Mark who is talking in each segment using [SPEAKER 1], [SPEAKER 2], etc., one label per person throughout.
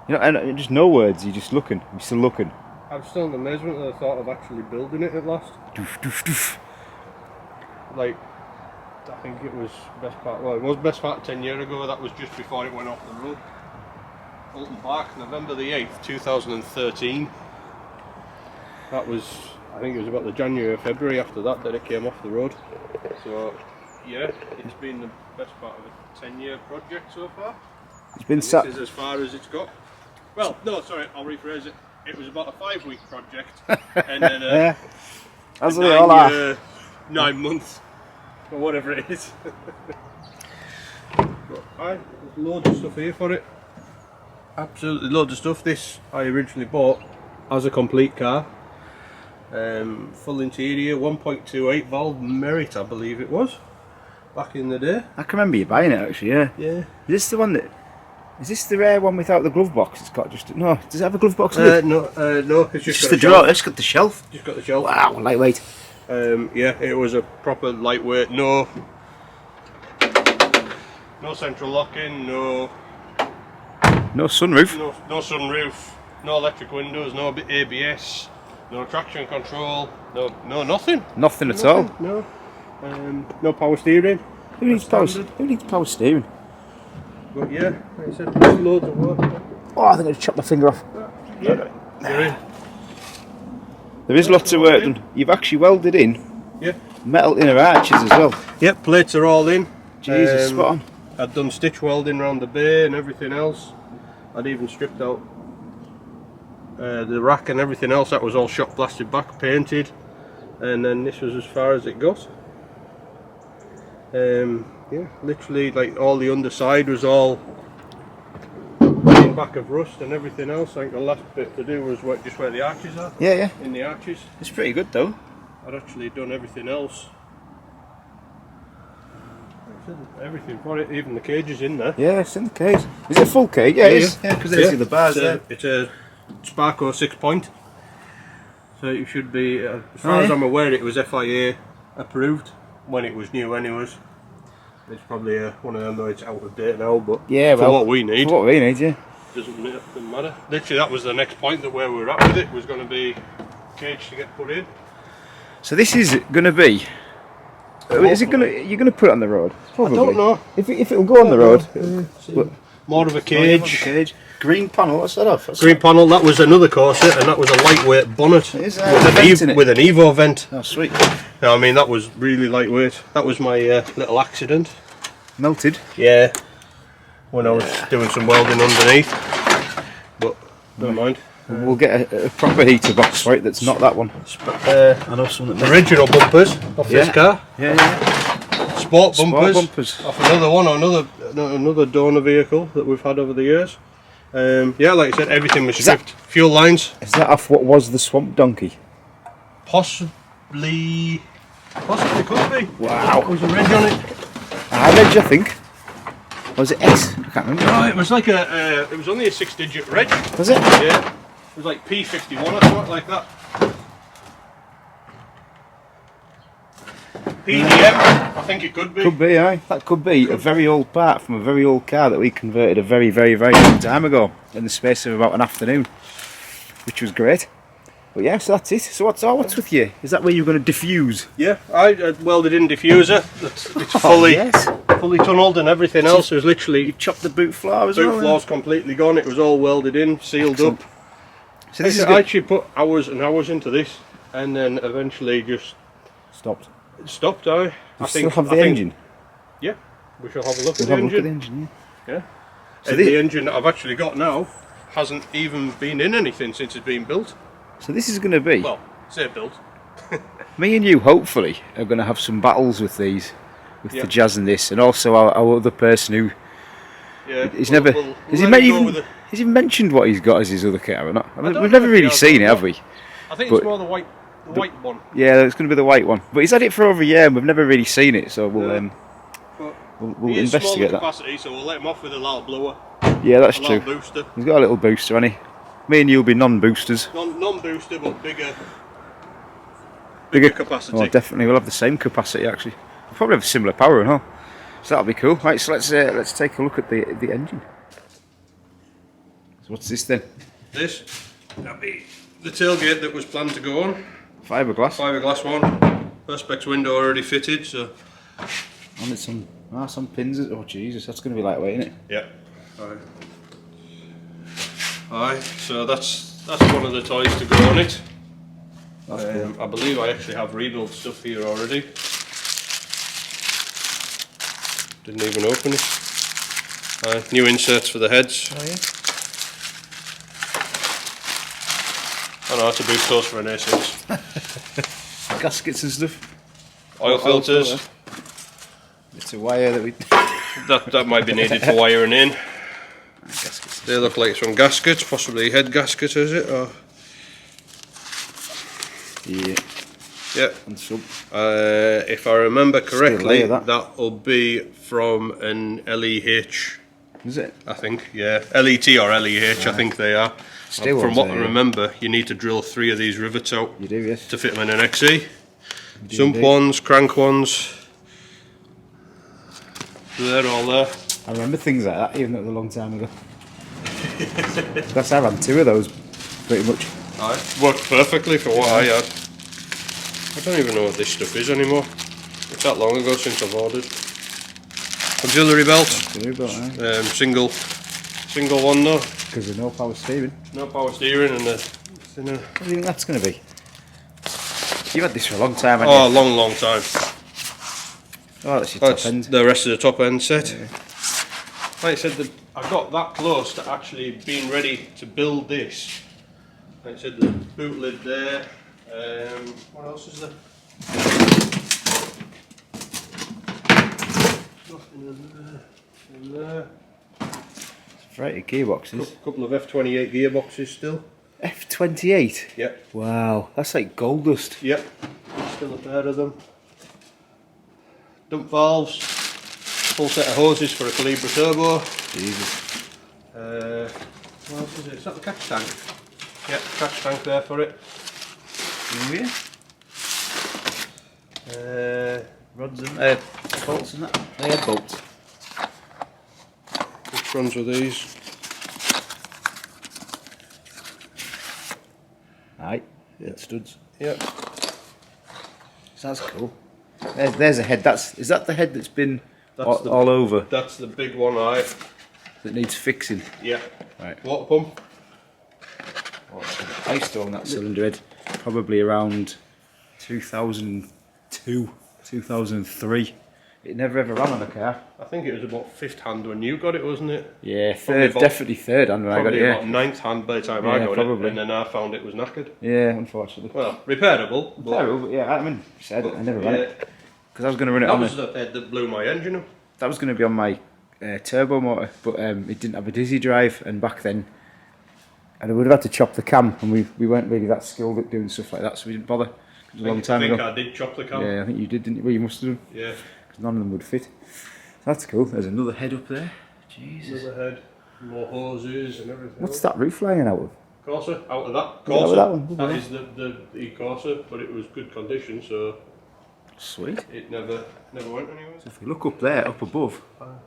[SPEAKER 1] You know, and just no words. You're just looking. You're still looking.
[SPEAKER 2] I'm still in amazement at the thought of actually building it at last.
[SPEAKER 1] Doof, doof, doof.
[SPEAKER 2] Like, I think it was best part. Well, it was best part 10 years ago. That was just before it went off the road. Alton Park, November the 8th, 2013. That was, I think it was about the January or February after that it came off the road. So, yeah, it's been the best part of a 10-year project so far.
[SPEAKER 1] It's been sat.
[SPEAKER 2] This is as far as it's got. Well, no, sorry, I'll rephrase it. It was about a 5-week project, and then a 9 months, or whatever it is. But there's loads of stuff here for it. Absolutely loads of stuff. This I originally bought as a complete car. Full interior, 1.28 valve Merit, I believe it was, back in the day.
[SPEAKER 1] I can remember you buying it actually. Yeah.
[SPEAKER 2] Yeah.
[SPEAKER 1] Is this the one that? Is this the rare one without the glove box? It's got just no. Does it have a glove box?
[SPEAKER 2] No, it's just
[SPEAKER 1] the drawer. It's got the shelf.
[SPEAKER 2] Just got the shelf.
[SPEAKER 1] Wow, lightweight.
[SPEAKER 2] Yeah, it was a proper lightweight. No central locking. No
[SPEAKER 1] sunroof.
[SPEAKER 2] No sunroof. No electric windows. No ABS. No traction control. No nothing.
[SPEAKER 1] Nothing at all.
[SPEAKER 2] No. No power steering.
[SPEAKER 1] Who needs power steering?
[SPEAKER 2] But yeah, like I said, there's loads of work.
[SPEAKER 1] Oh, I think I just chopped my finger off.
[SPEAKER 2] Yeah, you're in.
[SPEAKER 1] There is lots of work done. You've actually welded in metal inner arches as well.
[SPEAKER 2] Yep, plates are all in.
[SPEAKER 1] Jesus, spot on.
[SPEAKER 2] I'd done stitch welding around the bay and everything else. I'd even stripped out the rack and everything else. That was all shot blasted back, painted, and then this was as far as it got. Yeah, literally, like all the underside was all back of rust and everything else. I think the last bit to do was just where the arches are.
[SPEAKER 1] Yeah.
[SPEAKER 2] In the arches.
[SPEAKER 1] It's pretty good though.
[SPEAKER 2] I'd actually done everything else. Everything for it, even the cage is in there.
[SPEAKER 1] Yeah, it's in the cage. Is it a full cage? Yeah, it is. Yeah, because there's the bars there.
[SPEAKER 2] It's a Sparco 6-point. So it should be, as far as I'm aware, it was FIA approved when it was new anyways. It's probably one of them, though it's out of date now, but for what we need.
[SPEAKER 1] For what we need, yeah.
[SPEAKER 2] Doesn't matter. Literally, that was the next point that where we were at with it was going to be cage to get put in.
[SPEAKER 1] So this is going to be. Is it going to? You're going to put it on the road? Probably.
[SPEAKER 2] I don't know.
[SPEAKER 1] If it'll go on the road.
[SPEAKER 2] More of a cage.
[SPEAKER 1] Green panel. What's that off?
[SPEAKER 2] Green panel. That was another Corsa, and that was a lightweight bonnet
[SPEAKER 1] with
[SPEAKER 2] an Evo vent.
[SPEAKER 1] Oh, sweet.
[SPEAKER 2] Yeah, I mean that was really lightweight. That was my little accident.
[SPEAKER 1] Melted.
[SPEAKER 2] Yeah. When I was doing some welding underneath, but never mind.
[SPEAKER 1] We'll get a proper heater box for it that's not that one.
[SPEAKER 2] I know some of the original bumpers off this car.
[SPEAKER 1] Yeah.
[SPEAKER 2] Sport bumpers off another one, another donor vehicle that we've had over the years. Yeah, like I said, everything was stripped. Fuel lines.
[SPEAKER 1] Is that off what was the Swamp Donkey?
[SPEAKER 2] Possibly could be.
[SPEAKER 1] Wow.
[SPEAKER 2] Was a reg on it?
[SPEAKER 1] Reg, I think. Or was it S? I can't remember.
[SPEAKER 2] No, it was like it was only a 6-digit reg.
[SPEAKER 1] Was it?
[SPEAKER 2] Yeah. It was like P51 or something like that. PDM, I think it could be.
[SPEAKER 1] Could be, aye. That could be a very old part from a very old car that we converted a very, very, very long time ago in the space of about an afternoon, which was great. But yeah, so that's it. So what's with you? Is that where you're going to diffuse?
[SPEAKER 2] Yeah, I welded in diffuser. It's fully tunnelled and everything else. It was literally...
[SPEAKER 1] You chopped the boot floor as well?
[SPEAKER 2] Boot floor's completely gone. It was all welded in, sealed up. So this I actually put hours and hours into this, and then eventually just...
[SPEAKER 1] Stopped,
[SPEAKER 2] aye.
[SPEAKER 1] I think have the engine?
[SPEAKER 2] Yeah, we shall have a look at the engine. Yeah. So the engine that I've actually got now hasn't even been in anything since it's been built.
[SPEAKER 1] So this is going to be...
[SPEAKER 2] Well, say built.
[SPEAKER 1] Me and you, hopefully, are going to have some battles with these, with the Jazz and this, and also our other person who...
[SPEAKER 2] Yeah,
[SPEAKER 1] he's never... Has he mentioned what he's got as his other car or not? I mean, we've never really seen it, have we?
[SPEAKER 2] I think it's more the white one.
[SPEAKER 1] Yeah, it's going to be the white one. But he's had it for over a year and we've never really seen it, so we'll investigate that.
[SPEAKER 2] Capacity, so we'll let him off with a loud blower.
[SPEAKER 1] Yeah, that's true.
[SPEAKER 2] Booster.
[SPEAKER 1] He's got a little booster, hasn't he? Me and you'll be non-boosters.
[SPEAKER 2] Non-booster, but bigger capacity.
[SPEAKER 1] Oh, definitely. We'll have the same capacity, actually. We'll probably have similar power and all. So that'll be cool. Right, so let's take a look at the engine. So what's this then?
[SPEAKER 2] This, that'll be the tailgate that was planned to go on.
[SPEAKER 1] Fiberglass.
[SPEAKER 2] Fiberglass one. Perspex window already fitted, so.
[SPEAKER 1] And it's some pins. Oh Jesus, that's going to be lightweight, isn't it?
[SPEAKER 2] Yeah. Aye, so that's one of the toys to go on it.
[SPEAKER 1] Cool.
[SPEAKER 2] I believe I actually have rebuild stuff here already. Didn't even open it. New inserts for the heads.
[SPEAKER 1] Oh yeah.
[SPEAKER 2] I know how to boot those for an A6.
[SPEAKER 1] Gaskets and stuff.
[SPEAKER 2] Oil filters.
[SPEAKER 1] It's a wire that we.
[SPEAKER 2] that might be needed for wiring in.
[SPEAKER 1] Gaskets.
[SPEAKER 2] They look like some gaskets, possibly head gasket, is it? Or
[SPEAKER 1] Yeah.
[SPEAKER 2] yeah.
[SPEAKER 1] And sub.
[SPEAKER 2] If I remember correctly,
[SPEAKER 1] that.
[SPEAKER 2] that'll be from an LEH.
[SPEAKER 1] Is it?
[SPEAKER 2] I think, yeah. LET or LEH, I think they are.
[SPEAKER 1] Still
[SPEAKER 2] From what I
[SPEAKER 1] yeah.
[SPEAKER 2] remember, you need to drill 3 of these rivets out
[SPEAKER 1] You do, yes.
[SPEAKER 2] to fit them in an XE. Sump
[SPEAKER 1] indeed.
[SPEAKER 2] ones, crank ones. They're all there.
[SPEAKER 1] I remember things like that, even though it was a long time ago. That's I ran 2 of those, pretty much.
[SPEAKER 2] Aye. Worked perfectly for what I had. I don't even know what this stuff is anymore. It's that long ago since I've ordered. Auxiliary belt. Single one though.
[SPEAKER 1] Because there's no power steering.
[SPEAKER 2] No power steering and a.
[SPEAKER 1] What do you think that's going to be? You've had this for a long time, haven't
[SPEAKER 2] Oh, a
[SPEAKER 1] you?
[SPEAKER 2] long time.
[SPEAKER 1] Oh, that's your
[SPEAKER 2] That's
[SPEAKER 1] top end.
[SPEAKER 2] the rest of the top end set.
[SPEAKER 1] Yeah.
[SPEAKER 2] Like I said, I got that close to actually being ready to build this. Like I said, the boot lid there. What else is there? Nothing in there.
[SPEAKER 1] Variety of gearboxes.
[SPEAKER 2] Couple of F28 gearboxes still.
[SPEAKER 1] F28?
[SPEAKER 2] Yep.
[SPEAKER 1] Wow, that's like gold dust.
[SPEAKER 2] Yep. Still a pair of them. Dump valves. Full set of hoses for a Calibra turbo.
[SPEAKER 1] Jesus.
[SPEAKER 2] What else is it? Is that the catch tank? Yep, catch tank there for it.
[SPEAKER 1] Oh yeah? Rods and bolts and that. They had bolts.
[SPEAKER 2] Which ones were these?
[SPEAKER 1] Aye, yeah. Studs.
[SPEAKER 2] Yep.
[SPEAKER 1] So that's cool. There's a head. Is that the head that's been
[SPEAKER 2] That's
[SPEAKER 1] all over?
[SPEAKER 2] That's the big one, aye.
[SPEAKER 1] That needs fixing.
[SPEAKER 2] Yeah.
[SPEAKER 1] Right.
[SPEAKER 2] Water pump.
[SPEAKER 1] I used to own that cylinder head probably around 2002, 2003. It never ever ran on a car.
[SPEAKER 2] I think it was about 5th hand when you got it, wasn't it?
[SPEAKER 1] Yeah, definitely third hand when I got it.
[SPEAKER 2] Probably
[SPEAKER 1] Yeah,
[SPEAKER 2] about 9th hand by the time I got
[SPEAKER 1] probably.
[SPEAKER 2] it, and then I found it was knackered.
[SPEAKER 1] yeah, unfortunately.
[SPEAKER 2] Well, repairable. But
[SPEAKER 1] Terrible, but yeah, I mean, I never ran it because I was going to run it
[SPEAKER 2] That
[SPEAKER 1] on.
[SPEAKER 2] was the head that blew my engine up.
[SPEAKER 1] That was going to be on my turbo motor, but it didn't have a dizzy drive, and back then, and I would have had to chop the cam, and we weren't really that skilled at doing stuff like that, so we didn't bother. It was a long time
[SPEAKER 2] I think
[SPEAKER 1] ago.
[SPEAKER 2] I did chop the cam.
[SPEAKER 1] Yeah, I think you did, didn't you? Well, you must have done.
[SPEAKER 2] Yeah.
[SPEAKER 1] Because none of them would fit. That's cool. There's another head up there. Jesus.
[SPEAKER 2] Another head, more hoses and everything.
[SPEAKER 1] What's that roof lying out of?
[SPEAKER 2] Corsa, out of that.
[SPEAKER 1] Is that
[SPEAKER 2] Corsa.
[SPEAKER 1] that one?
[SPEAKER 2] That is the Corsa, but it was good condition, so
[SPEAKER 1] Sweet.
[SPEAKER 2] it never went anywhere.
[SPEAKER 1] So if we look up there, up above,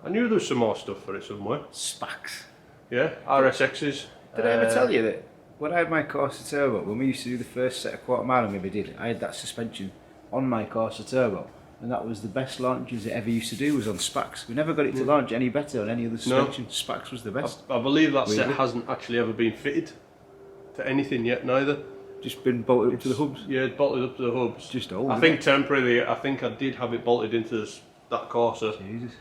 [SPEAKER 2] I knew there was some more stuff for it somewhere.
[SPEAKER 1] Spax.
[SPEAKER 2] Yeah, RSXs.
[SPEAKER 1] Did I ever tell you that when I had my Corsa Turbo, when we used to do the first set of quarter mile and we did, I had that suspension on my Corsa Turbo, and that was the best launches it ever used to do was on Spax. We never got it to launch any better on any other suspension. No. Spax was the best.
[SPEAKER 2] I believe that set
[SPEAKER 1] Really?
[SPEAKER 2] hasn't actually ever been fitted to anything yet, neither.
[SPEAKER 1] Just been bolted up to the hubs.
[SPEAKER 2] Yeah, it's bolted up to the hubs.
[SPEAKER 1] Just old.
[SPEAKER 2] I think temporarily, I think I did have it bolted into that Corsa,
[SPEAKER 1] Jesus.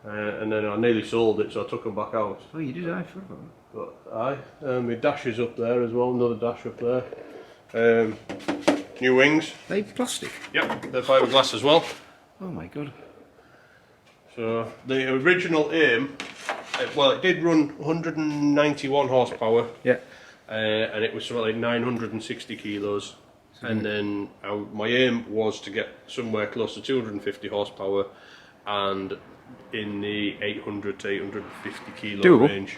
[SPEAKER 2] and then I nearly sold it, so I took them back out.
[SPEAKER 1] Oh, you did, I forgot.
[SPEAKER 2] But aye, my dash is up there as well, another dash up there. New wings.
[SPEAKER 1] They plastic.
[SPEAKER 2] Yep, they're fiberglass as well.
[SPEAKER 1] Oh my god.
[SPEAKER 2] So the original aim, well, it did run 191 horsepower.
[SPEAKER 1] Yeah.
[SPEAKER 2] And it was something like 960 kilos. And then my aim was to get somewhere close to 250 horsepower and in the 800 to 850 kilo
[SPEAKER 1] Doable.
[SPEAKER 2] range.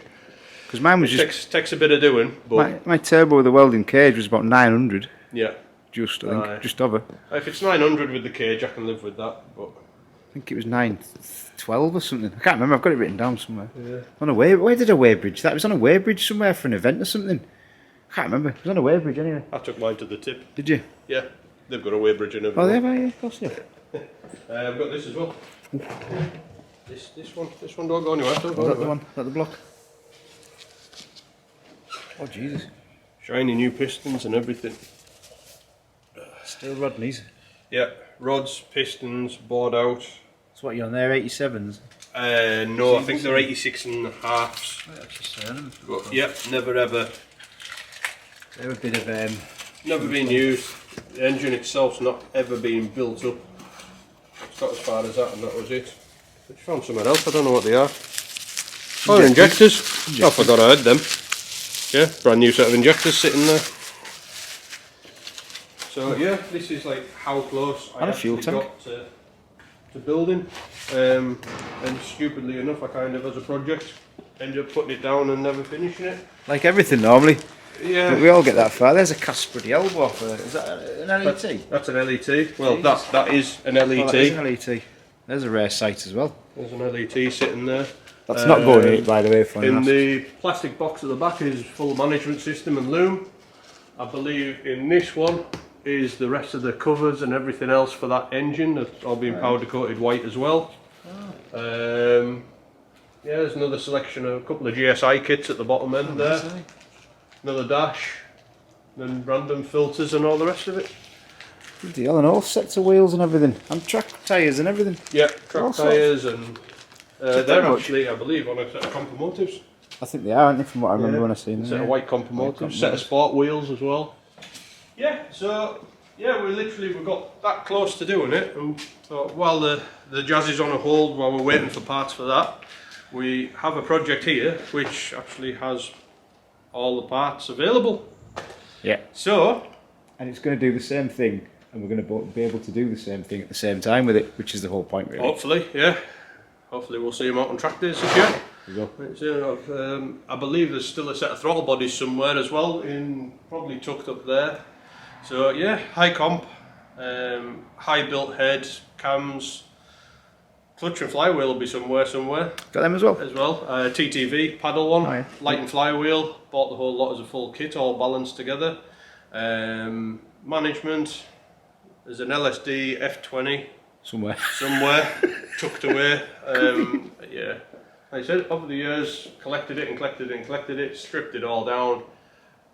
[SPEAKER 1] Because mine was just...
[SPEAKER 2] Takes a bit of doing, but...
[SPEAKER 1] My turbo with the welding cage was about 900.
[SPEAKER 2] Yeah.
[SPEAKER 1] Just, I think, just over.
[SPEAKER 2] If it's 900 with the cage, I can live with that, but...
[SPEAKER 1] think it was 912 or something. I can't remember. I've got it written down somewhere.
[SPEAKER 2] Yeah.
[SPEAKER 1] On a way. Where did a weighbridge? That was on a weighbridge somewhere for an event or something. I can't remember. It was on a weighbridge anyway.
[SPEAKER 2] I took mine to the tip.
[SPEAKER 1] Did you?
[SPEAKER 2] Yeah, they've got a weighbridge and everything.
[SPEAKER 1] Oh, they have, yeah, of course, yeah.
[SPEAKER 2] I've got this as well. This one don't go anywhere. Don't go
[SPEAKER 1] Is that the
[SPEAKER 2] anywhere.
[SPEAKER 1] one? Is that the block? Oh, Jesus.
[SPEAKER 2] Shiny new pistons and everything.
[SPEAKER 1] Still Rodney's.
[SPEAKER 2] Yeah, rods, pistons, bored out.
[SPEAKER 1] So what, you're on there, 87s?
[SPEAKER 2] No, I think they're 86 and a halves.
[SPEAKER 1] Right, that's just saying them.
[SPEAKER 2] But yep, never ever.
[SPEAKER 1] They're a bit of
[SPEAKER 2] Never been used. The engine itself's not ever been built up. It's got as far as that, and that was it. But you found somewhere else. I don't know what they are. Oh, injectors. Oh, I forgot I had them. Yeah, brand new set of injectors sitting there. So yeah, this is like how close I
[SPEAKER 1] And a fuel
[SPEAKER 2] actually
[SPEAKER 1] tank.
[SPEAKER 2] got to building. And stupidly enough, I kind of, as a project, ended up putting it down and never finishing it.
[SPEAKER 1] like everything normally.
[SPEAKER 2] Yeah.
[SPEAKER 1] But we all get that far. There's a Casper the elbow for it. Is that an LET?
[SPEAKER 2] That's an LET. Well, that is an LET.
[SPEAKER 1] Oh, that is an LET. There's a rare sight as well.
[SPEAKER 2] There's an LET sitting there.
[SPEAKER 1] That's not going in it, by the way, funny
[SPEAKER 2] In
[SPEAKER 1] enough.
[SPEAKER 2] the plastic box at the back is full management system and loom. I believe in this one is the rest of the covers and everything else for that engine. That's all been powder coated white as well. Yeah, there's another selection of a couple of GSI kits at the bottom end there. Another dash, then random filters and all the rest of it.
[SPEAKER 1] Bloody hell, and all sets of wheels and everything. And track tyres and everything.
[SPEAKER 2] Yeah, track
[SPEAKER 1] All sorts.
[SPEAKER 2] tyres and they're
[SPEAKER 1] very much.
[SPEAKER 2] actually, I believe, on a set of compomotives.
[SPEAKER 1] I think they are, aren't they, from what I remember when I seen them.
[SPEAKER 2] Set of white compomotives, set of sport wheels as well. Yeah, so yeah, we've got that close to doing it, and thought while the jazz is on a hold while we're waiting for parts for that, we have a project here which actually has all the parts available.
[SPEAKER 1] Yeah.
[SPEAKER 2] So,
[SPEAKER 1] And it's going to do the same thing, and we're going to be able to do the same thing at the same time with it, which is the whole point, really.
[SPEAKER 2] hopefully, yeah, hopefully we'll see them out on track days this year.
[SPEAKER 1] There you go.
[SPEAKER 2] It's, I believe there's still a set of throttle bodies somewhere as well, probably tucked up there. So yeah, high comp, high built head, cams, clutch and flywheel will be somewhere.
[SPEAKER 1] Got them as well?
[SPEAKER 2] TTV paddle one,
[SPEAKER 1] Oh, yeah.
[SPEAKER 2] light and flywheel. Bought the whole lot as a full kit, all balanced together. Management. There's an LSD F20
[SPEAKER 1] Somewhere.
[SPEAKER 2] tucked away. Yeah, like I said, over the years, collected it, stripped it all down,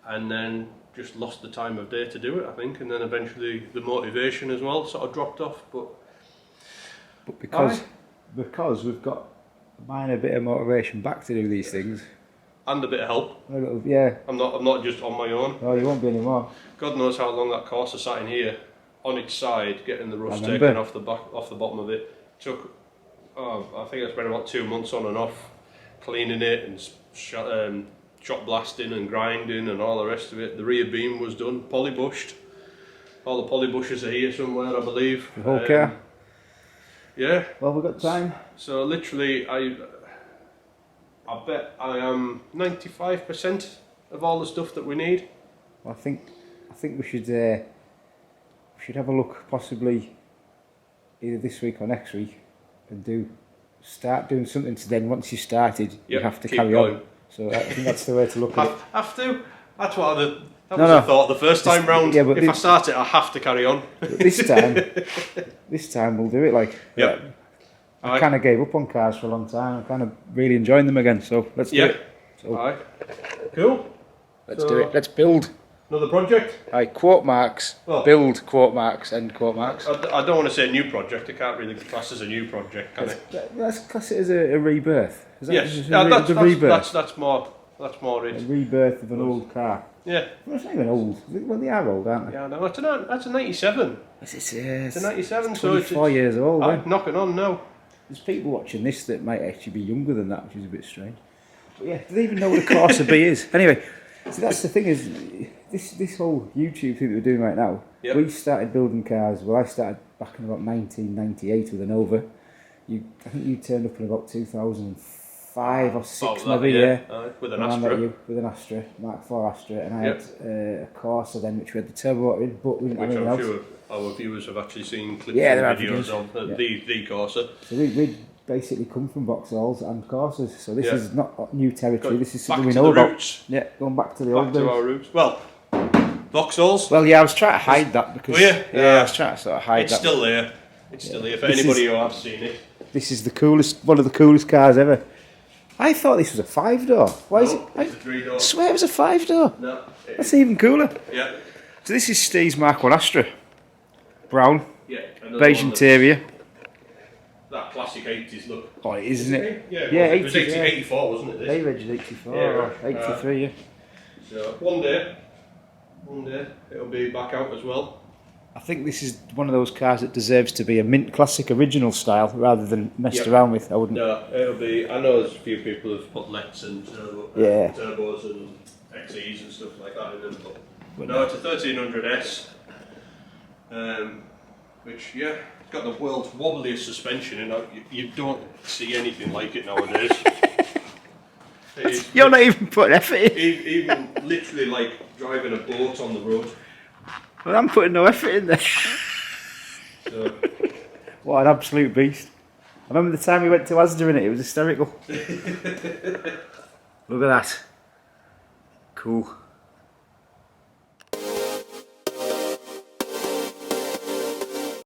[SPEAKER 2] and then just lost the time of day to do it, I think, and then eventually the motivation as well sort of dropped off. But
[SPEAKER 1] because we've got a minor bit of motivation back to do these things.
[SPEAKER 2] and a bit of help.
[SPEAKER 1] A little, yeah.
[SPEAKER 2] I'm not just on my own.
[SPEAKER 1] No, you won't be anymore.
[SPEAKER 2] God knows how long that Corsa sat in here on its side, getting the rust
[SPEAKER 1] remember.
[SPEAKER 2] taken off the bottom of it. Took, I think I spent about 2 months on and off, cleaning it and shot blasting and grinding and all the rest of it. The rear beam was done, polybushed. All the polybushes are here somewhere, I believe.
[SPEAKER 1] The whole car.
[SPEAKER 2] Yeah.
[SPEAKER 1] Well, we've got time.
[SPEAKER 2] So literally, I bet I am 95% of all the stuff that we need.
[SPEAKER 1] Well, I think we should have a look, possibly either this week or next week, and start doing something. So then, once you started, you
[SPEAKER 2] Yep,
[SPEAKER 1] have to
[SPEAKER 2] keep
[SPEAKER 1] carry
[SPEAKER 2] going.
[SPEAKER 1] on. So I think that's the way to look at it.
[SPEAKER 2] Have to? That's what that
[SPEAKER 1] No,
[SPEAKER 2] was
[SPEAKER 1] no.
[SPEAKER 2] the thought the first time round.
[SPEAKER 1] yeah, but
[SPEAKER 2] if I start it, I have to carry on.
[SPEAKER 1] But this time we'll do it. Like,
[SPEAKER 2] Yep.
[SPEAKER 1] I kind of gave up on cars for a long time. I'm kind of really enjoying them again. So let's do
[SPEAKER 2] Yeah.
[SPEAKER 1] it. So
[SPEAKER 2] Alright. Cool.
[SPEAKER 1] let's
[SPEAKER 2] So-
[SPEAKER 1] do it. Let's build.
[SPEAKER 2] Another project?
[SPEAKER 1] Aye, quote marks.
[SPEAKER 2] Well-
[SPEAKER 1] Build quote marks. End quote marks.
[SPEAKER 2] I don't want to say new project. It can't really be classed as a new project, can it?
[SPEAKER 1] Let's class it as a rebirth. Is that
[SPEAKER 2] Yes.
[SPEAKER 1] just
[SPEAKER 2] Yeah,
[SPEAKER 1] it's a rebirth?
[SPEAKER 2] that's more
[SPEAKER 1] A
[SPEAKER 2] it.
[SPEAKER 1] rebirth of an old car.
[SPEAKER 2] Yeah.
[SPEAKER 1] Well, it's not even old. Well, they are old, aren't they?
[SPEAKER 2] Yeah, no, that's a 97.
[SPEAKER 1] It's
[SPEAKER 2] It's a 97, so
[SPEAKER 1] 24 years old.
[SPEAKER 2] I'm knocking on now.
[SPEAKER 1] There's people watching this that might actually be younger than that, which is a bit strange. But yeah, do they even know what a Corsa B is? Anyway, so that's the thing is, this whole YouTube thing that we're doing right now,
[SPEAKER 2] Yep.
[SPEAKER 1] we started building cars, well I started back in about 1998 with a Nova. I think you turned up in about 2004 5 or 6
[SPEAKER 2] Oh, that,
[SPEAKER 1] maybe, yeah.
[SPEAKER 2] With an
[SPEAKER 1] And I met
[SPEAKER 2] Astra.
[SPEAKER 1] you with an Astra, Mark 4 Astra, and I
[SPEAKER 2] Yep.
[SPEAKER 1] had a Corsa then, which we had the turbo motor in, but we didn't have
[SPEAKER 2] Which
[SPEAKER 1] anything
[SPEAKER 2] I'm
[SPEAKER 1] else.
[SPEAKER 2] sure our viewers have actually seen clips
[SPEAKER 1] Yeah,
[SPEAKER 2] and
[SPEAKER 1] there are
[SPEAKER 2] videos
[SPEAKER 1] videos.
[SPEAKER 2] of
[SPEAKER 1] Yeah.
[SPEAKER 2] the Corsa.
[SPEAKER 1] So we basically come from Vauxhalls and Corsas, so this
[SPEAKER 2] Yeah.
[SPEAKER 1] is not new territory, this is something
[SPEAKER 2] Back
[SPEAKER 1] we
[SPEAKER 2] to
[SPEAKER 1] know
[SPEAKER 2] the
[SPEAKER 1] about.
[SPEAKER 2] roots.
[SPEAKER 1] Yeah, going back to the
[SPEAKER 2] Back
[SPEAKER 1] old days.
[SPEAKER 2] to our roots. Well, Vauxhalls.
[SPEAKER 1] Well, yeah, I was trying to hide that because
[SPEAKER 2] Were you?
[SPEAKER 1] yeah, I was trying to sort of hide
[SPEAKER 2] It's
[SPEAKER 1] that.
[SPEAKER 2] still there. It's still there for
[SPEAKER 1] This
[SPEAKER 2] anybody
[SPEAKER 1] is-
[SPEAKER 2] who has seen it.
[SPEAKER 1] This is the coolest, one of the coolest cars ever. I thought this was a 5-door. Why is it?
[SPEAKER 2] No, it's a 3-door.
[SPEAKER 1] I swear it was a 5-door.
[SPEAKER 2] No.
[SPEAKER 1] That's even cooler.
[SPEAKER 2] Yeah.
[SPEAKER 1] So this is Steve's Mark 1 Astra. Brown,
[SPEAKER 2] Yeah. another
[SPEAKER 1] beige
[SPEAKER 2] one that's-
[SPEAKER 1] interior.
[SPEAKER 2] That classic 80s look.
[SPEAKER 1] Oh, it is, isn't it?
[SPEAKER 2] Yeah,
[SPEAKER 1] Yeah,
[SPEAKER 2] it was
[SPEAKER 1] 80s, yeah.
[SPEAKER 2] 84, wasn't it? This?
[SPEAKER 1] They registered 84,
[SPEAKER 2] Yeah,
[SPEAKER 1] or
[SPEAKER 2] right.
[SPEAKER 1] 83, yeah.
[SPEAKER 2] So one day it'll be back out as well.
[SPEAKER 1] I think this is one of those cars that deserves to be a mint classic original style rather than messed
[SPEAKER 2] Yep.
[SPEAKER 1] around with. I wouldn't.
[SPEAKER 2] No, it'll be. I know there's a few people who've put Lets and
[SPEAKER 1] Yeah.
[SPEAKER 2] turbos and XEs and stuff like that in them, but no, it's a 1300S, which yeah, it's got the world's wobbliest suspension, and you don't see anything like it nowadays. It is-
[SPEAKER 1] You're not even putting effort in.
[SPEAKER 2] even literally like driving a boat on the road.
[SPEAKER 1] Well, I'm putting no effort in there.
[SPEAKER 2] So,
[SPEAKER 1] What an absolute beast. I remember the time we went to Asda in it, it was hysterical. Look at that. Cool.